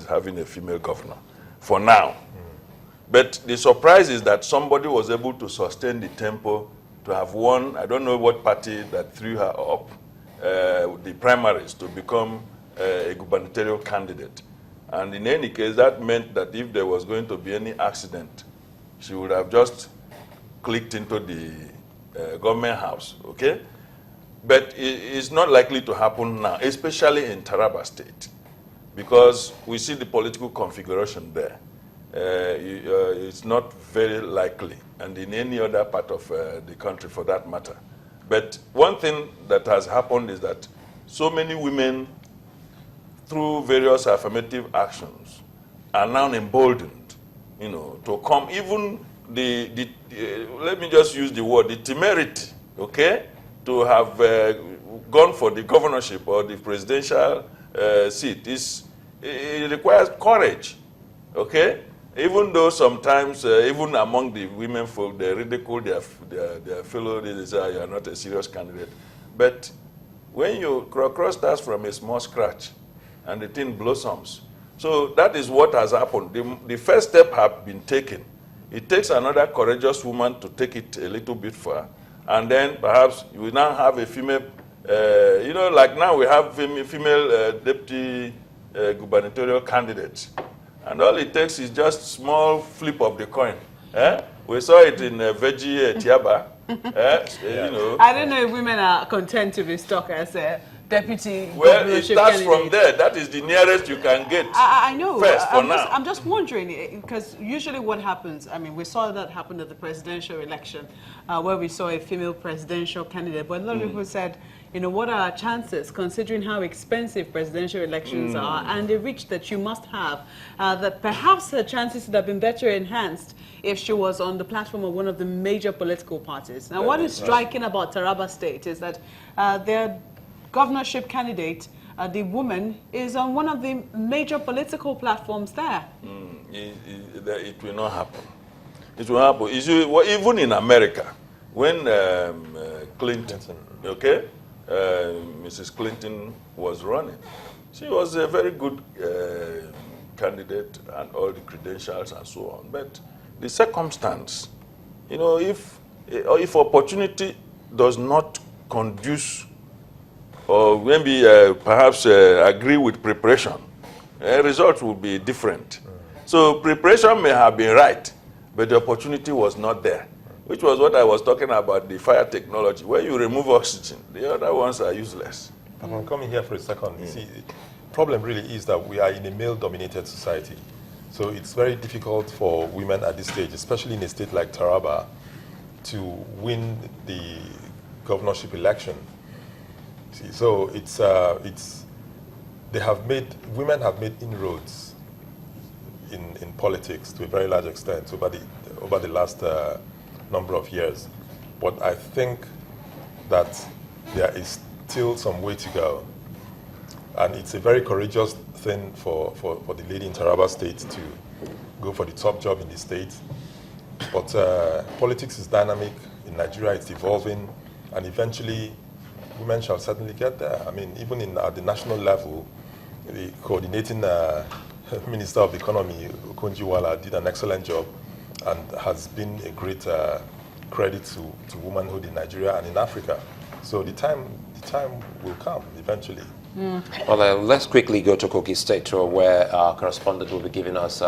is having a female governor, for now. But the surprise is that somebody was able to sustain the tempo to have won, I don't know what party that threw her up, the primaries to become a gubernatorial candidate. And in any case, that meant that if there was going to be any accident, she would have just clicked into the government house, okay? But it's not likely to happen now, especially in Taraba State, because we see the political configuration there. It's not very likely, and in any other part of the country for that matter. But one thing that has happened is that so many women, through various affirmative actions, are now emboldened, you know, to come. Even let me just use the word, the temerity, okay, to have gone for the governorship or the presidential seat. It requires courage, okay? Even though sometimes, even among the women folk, they ridicule their fellow, they say, you are not a serious candidate. But when you cross starts from a small scratch and the thing blossoms. So that is what has happened. The first step has been taken. It takes another courageous woman to take it a little bit far. And then perhaps you will now have a female, you know, like now we have female deputy gubernatorial candidates. And all it takes is just small flip of the coin. We saw it in Veggie Tiaba. You know. I don't know if women are content to be stuck as a deputy Well, it starts candidate. from there. That is the nearest you can get. I know. First, for now. I'm just wondering, because usually what happens, I mean, we saw that happen at the presidential election, where we saw a female presidential candidate. But a lot of people said, you know, what are our chances, considering how expensive presidential elections are, and the reach that you must have, that perhaps her chances would have been better enhanced if she was on the platform of one of the major political parties. Now, what is striking about Taraba State is that their governorship candidate, the woman, is on one of the major political platforms there. It will not happen. It will happen. Even in America, when Clinton, okay, Mrs. Clinton was running, she was a very good candidate and all the credentials and so on. But the circumstance, you know, if opportunity does not conduce or maybe perhaps agree with preparation, results will be different. So preparation may have been right, but the opportunity was not there, which was what I was talking about, the fire technology. Where you remove oxygen, the other ones are useless. I'm coming here for a second. You see, the problem really is that we are in a male-dominated society. So it's very difficult for women at this stage, especially in a state like Taraba, to win the governorship election. See, so women have made inroads in politics to a very large extent over the last number of years. But I think that there is still some way to go. And it's a very courageous thing for the lady in Taraba State to go for the top job in the state. But politics is dynamic. In Nigeria, it's evolving. And eventually, women shall certainly get there. I mean, even at the national level, the coordinating Minister of the Economy, Okonjo-Iweala, did an excellent job and has been a great credit to womanhood in Nigeria and in Africa. So the time will come eventually. Well, let's quickly go to Kogi State, where our correspondent will be giving us